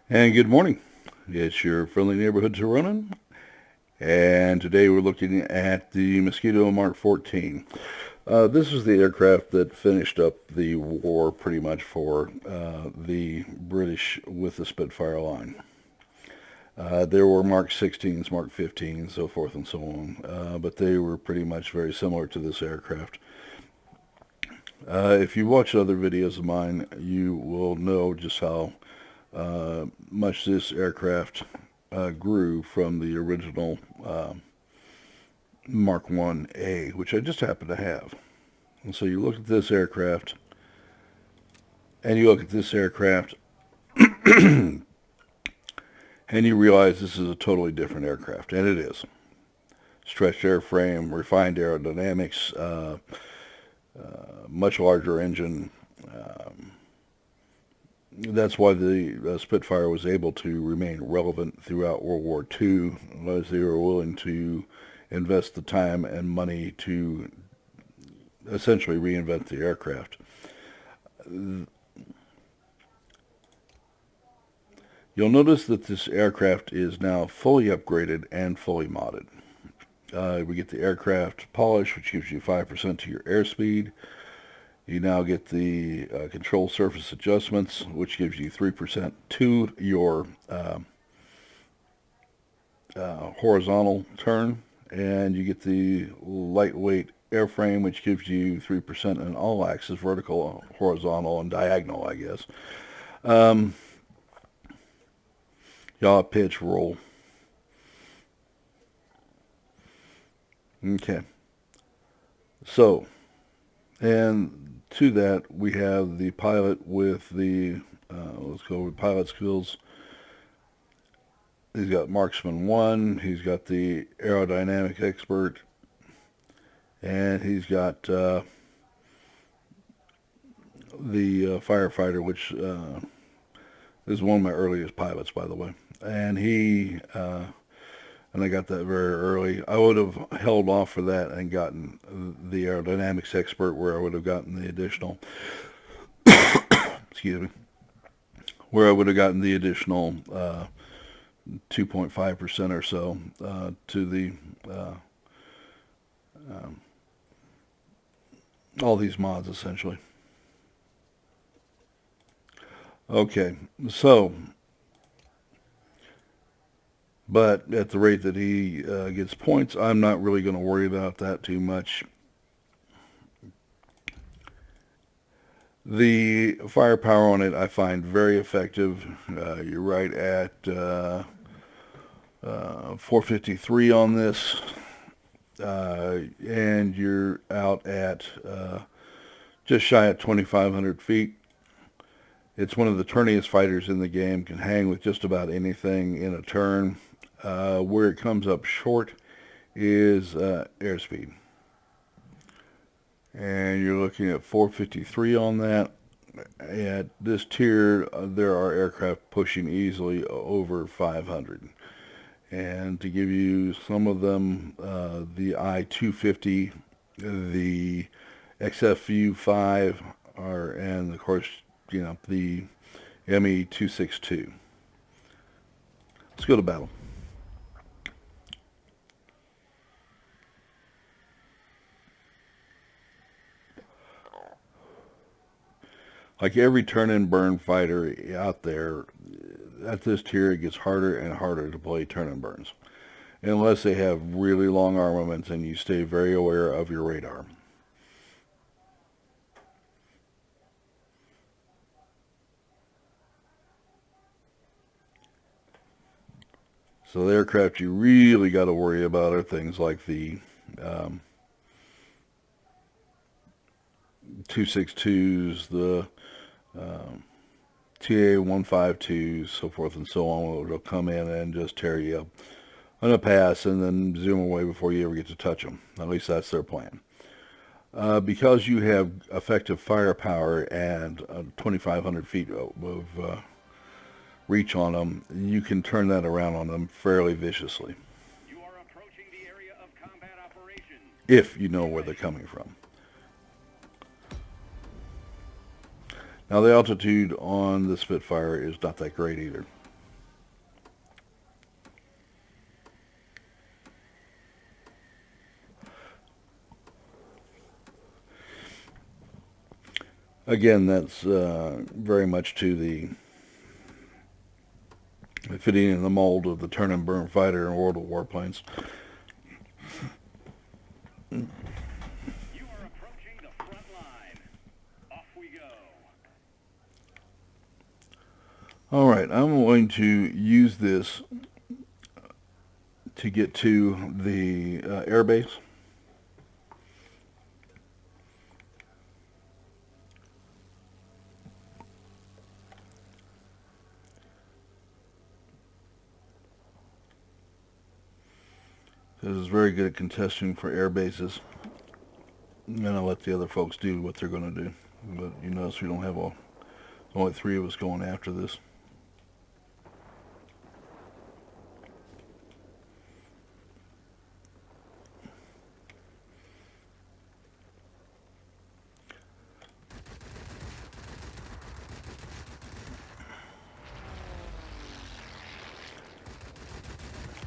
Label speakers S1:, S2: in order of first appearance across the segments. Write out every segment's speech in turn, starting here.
S1: And good morning. It's your friendly neighborhood Tironan, and today we're looking at the Mosquito Mark 14. This is the aircraft that finished up the war pretty much for the British with the Spitfire line. There were Mark 16s, Mark 15s, so forth and so on, but they were pretty much very similar to this aircraft. If you watch other videos of mine, you will know just how much this aircraft grew from the original Mark 1A, which I just happen to have. And so you look at this aircraft, and you look at this aircraft, and you realize this is a totally different aircraft, and it is. Stretched airframe, refined aerodynamics, much larger engine. That's why the Spitfire was able to remain relevant throughout World War II, as they were willing to invest the time and money to essentially reinvent the aircraft. You'll notice that this aircraft is now fully upgraded and fully modded. We get the aircraft polish, which gives you 5% to your airspeed. You now get the control surface adjustments, which gives you 3% to your horizontal turn. And you get the lightweight airframe, which gives you 3% in all axes, vertical, horizontal, and diagonal, I guess. Yaw, pitch, roll. Okay. So, and to that, we have the pilot with the, let's go with pilot skills. He's got Marksman 1, he's got the aerodynamic expert, and he's got the firefighter, which is one of my earliest pilots, by the way. And and I got that very early. I would have held off for that and gotten the aerodynamics expert, where I would have gotten the additional, excuse me, where I would have gotten the additional 2.5% or so to the all these mods essentially. Okay, so but at the rate that he gets points, I'm not really going to worry about that too much. The firepower on it I find very effective. You're right at 453 on this, and you're out at just shy of 2,500 feet. It's one of the turniest fighters in the game, can hang with just about anything in a turn. Where it comes up short is airspeed. And you're looking at 453 on that. At this tier, there are aircraft pushing easily over 500. And to give you some of them, the I-250, the XFU-5, and of course, the ME-262. Let's go to battle. Like every turn and burn fighter out there, at this tier it gets harder and harder to play turn and burns. Unless they have really long armaments and you stay very aware of your radar. So the aircraft you really got to worry about are things like the 262s, the TA-152s, so forth and so on. It'll come in and just tear you up on a pass and then zoom away before you ever get to touch them. At least that's their plan. Because you have effective firepower and 2,500 feet of reach on them, you can turn that around on them fairly viciously. You are approaching the area of combat operations. If you know where they're coming from. Now the altitude on the Spitfire is not that great either. Again, that's very much to the fitting in the mold of the turn and burn fighter in World of Warplanes.
S2: You are approaching the front line. Off we go.
S1: All right, I'm going to use this to get to the air base. This is very good at contesting for air bases. And I'll let the other folks do what they're going to do. But you notice we don't have only 3 of us going after this.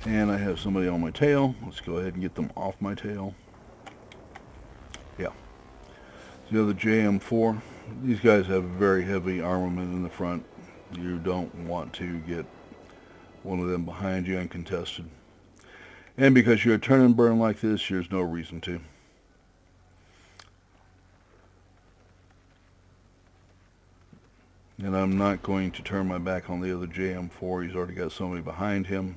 S1: And I have somebody on my tail. Let's go ahead and get them off my tail. Yeah. The other JM4. These guys have very heavy armament in the front. You don't want to get one of them behind you uncontested. And because you're a turn and burn like this, there's no reason to. And I'm not going to turn my back on the other JM4. He's already got somebody behind him.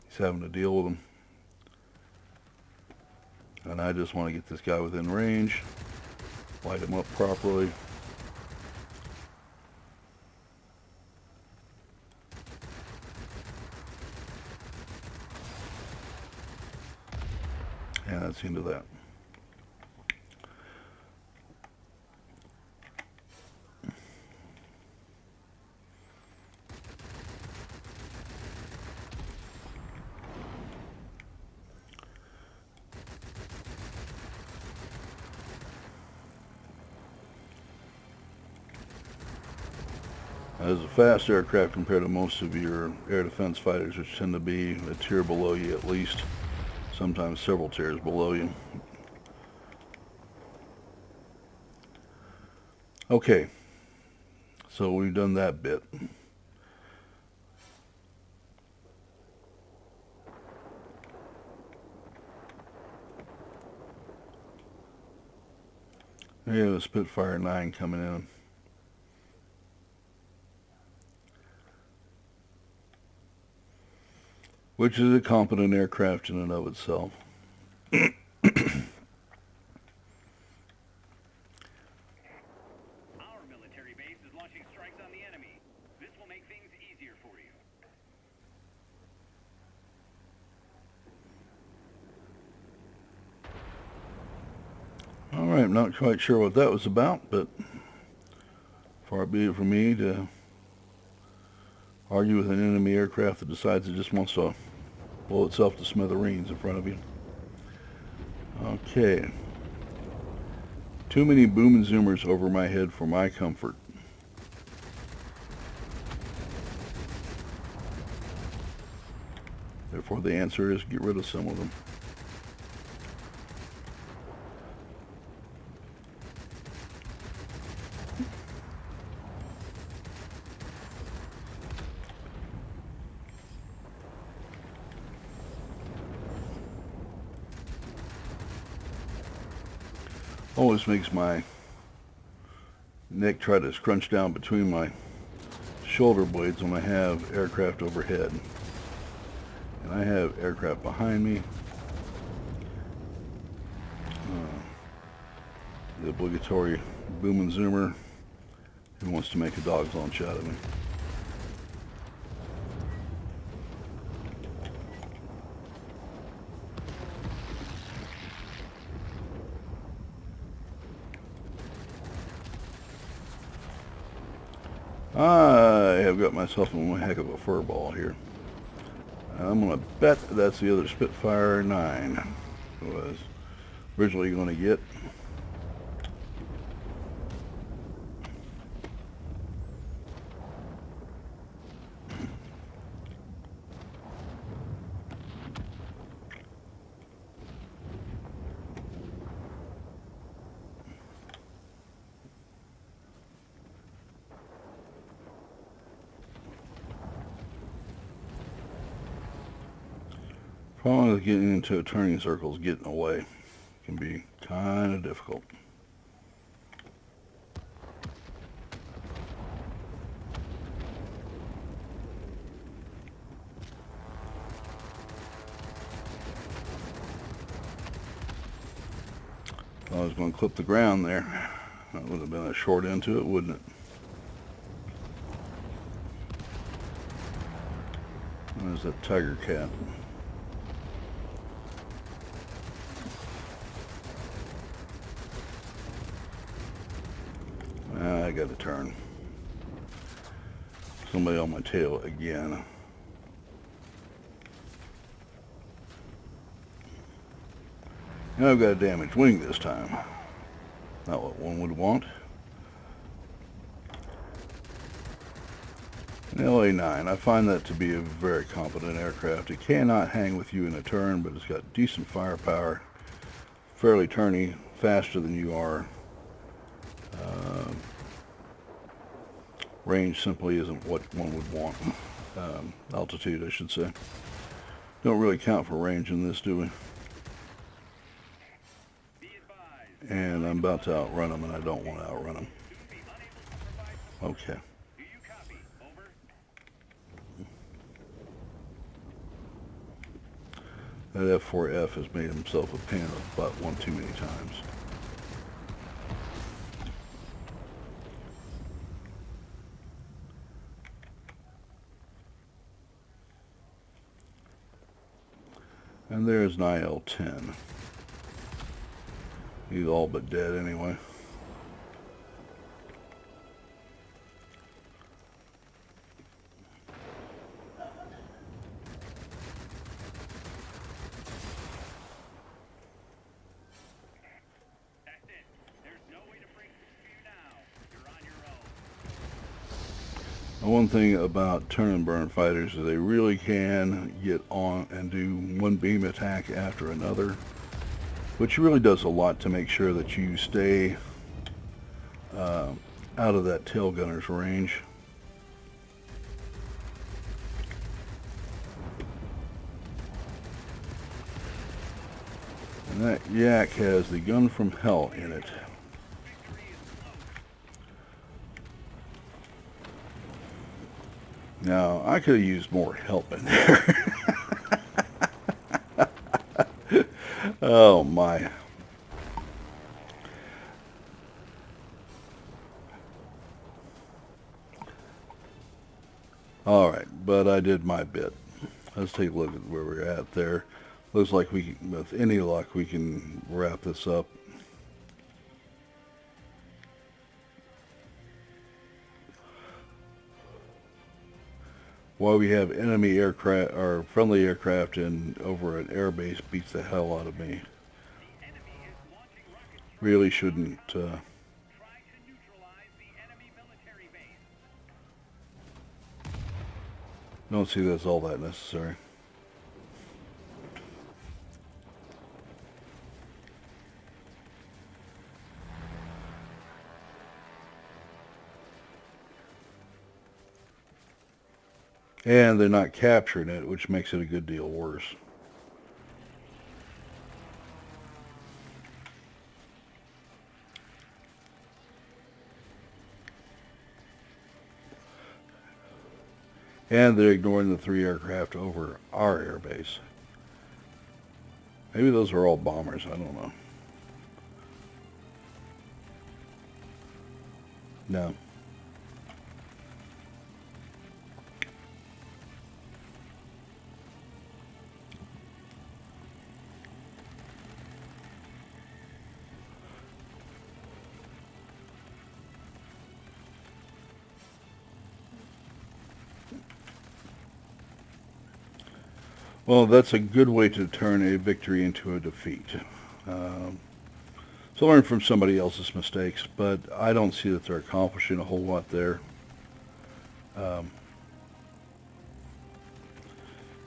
S1: He's having to deal with them. And I just want to get this guy within range. Light him up properly. And that's the end of that. As a fast aircraft compared to most of your air defense fighters, which tend to be a tier below you at least, sometimes several tiers below you. Okay, so we've done that bit. We have a Spitfire 9 coming in. Which is a competent aircraft in and of itself.
S2: Our military base is launching strikes on the enemy. This will make things easier for you.
S1: Alright, I'm not quite sure what that was about, but far be it from me to argue with an enemy aircraft that decides it just wants to blow itself to smithereens in front of you. Okay. Too many boom and zoomers over my head for my comfort. Therefore, the answer is get rid of some of them. Always makes my neck try to scrunch down between my shoulder blades when I have aircraft overhead. And I have aircraft behind me. The obligatory boom and zoomer who wants to make a dog's lunch out of me. I have got myself in one heck of a furball here. I'm going to bet that's the other Spitfire 9 I was originally going to get. Problem with getting into a turning circle is getting away. Can be kind of difficult. I was going to clip the ground there. That would have been a short end to it, wouldn't it? There's that tiger cat. I got to turn. Somebody on my tail again. And I've got a damaged wing this time. Not what one would want. An LA-9, I find that to be a very competent aircraft. It cannot hang with you in a turn, but it's got decent firepower, fairly turny, faster than you are. Range simply isn't what one would want. Altitude, I should say. Don't really count for range in this, do we? And I'm about to outrun them, and I don't want to outrun them. Okay. That F4F has made himself a pain in the butt one too many times. And there's an IL-10. He's all but dead anyway. One thing about turn and burn fighters is they really can get on and do one beam attack after another, which really does a lot to make sure that you stay out of that tail gunner's range. And that yak has the gun from hell in it. Now, I could have used more help in there. Oh, my. Alright, but I did my bit. Let's take a look at where we're at there. Looks like we, with any luck, we can wrap this up. While we have enemy aircraft or friendly aircraft in over an airbase beats the hell out of me. Really shouldn't don't see that's all that necessary. And they're not capturing it, which makes it a good deal worse. And they're ignoring the 3 aircraft over our airbase. Maybe those are all bombers, I don't know. No. Well, that's a good way to turn a victory into a defeat. So learn from somebody else's mistakes, but I don't see that they're accomplishing a whole lot there. Now,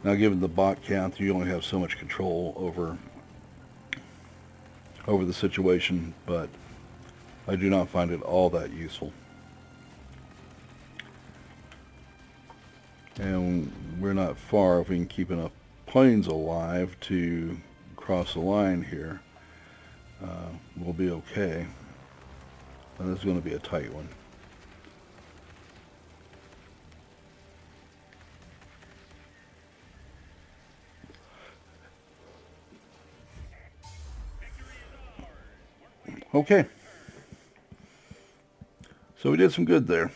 S1: given the bot count, you only have so much control over the situation, but I do not find it all that useful. And we're not far if we can keep enough planes alive to cross the line here, we'll be okay. And this is going to be a tight one. Okay. So we did some good there.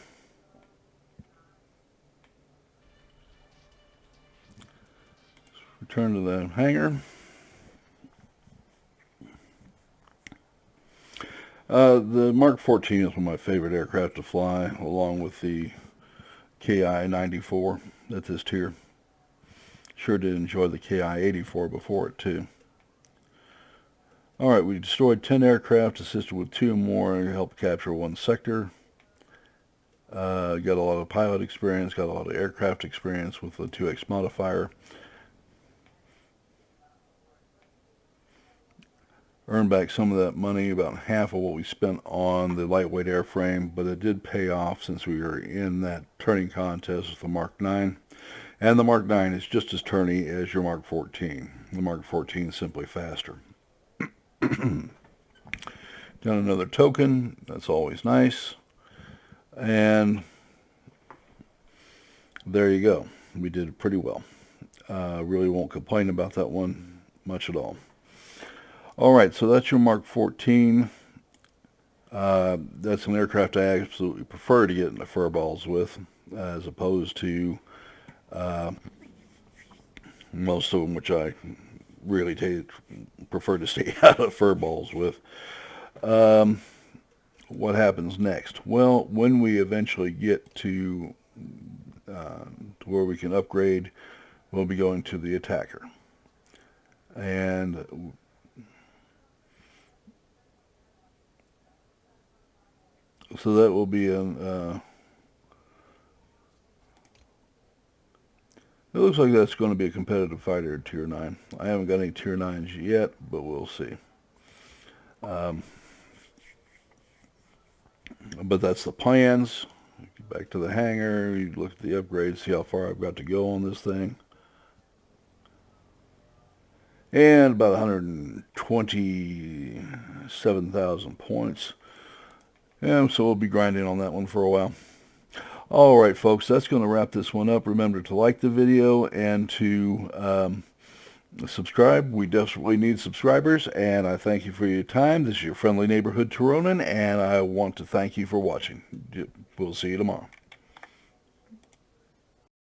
S1: Return to the hangar. The Mark 14 is one of my favorite aircraft to fly, along with the KI-94 at this tier. Sure did enjoy the KI-84 before it, too. Alright, we destroyed 10 aircraft, assisted with 2 more, and helped capture 1 sector. Got a lot of pilot experience, got a lot of aircraft experience with the 2X modifier. Earned back some of that money, about half of what we spent on the lightweight airframe, but it did pay off since we were in that turning contest with the Mark 9. And the Mark 9 is just as turny as your Mark 14. The Mark 14 is simply faster. Done another token, that's always nice. And there you go. We did pretty well. Really won't complain about that one much at all. Alright, so that's your Mark 14. That's an aircraft I absolutely prefer to get into furballs with, as opposed to most of them, which I really prefer to stay out of furballs with. What happens next? Well, when we eventually get to where we can upgrade, we'll be going to the attacker. And so that will be an it looks like that's going to be a competitive fighter at Tier 9. I haven't got any Tier 9s yet, but we'll see. But that's the plans. Back to the hangar, you look at the upgrades, see how far I've got to go on this thing. And about 127,000 points. And so we'll be grinding on that one for a while. Alright folks, that's going to wrap this one up. Remember to like the video and to subscribe. We desperately need subscribers, and I thank you for your time. This is your friendly neighborhood Tironan, and I want to thank you for watching. We'll see you tomorrow.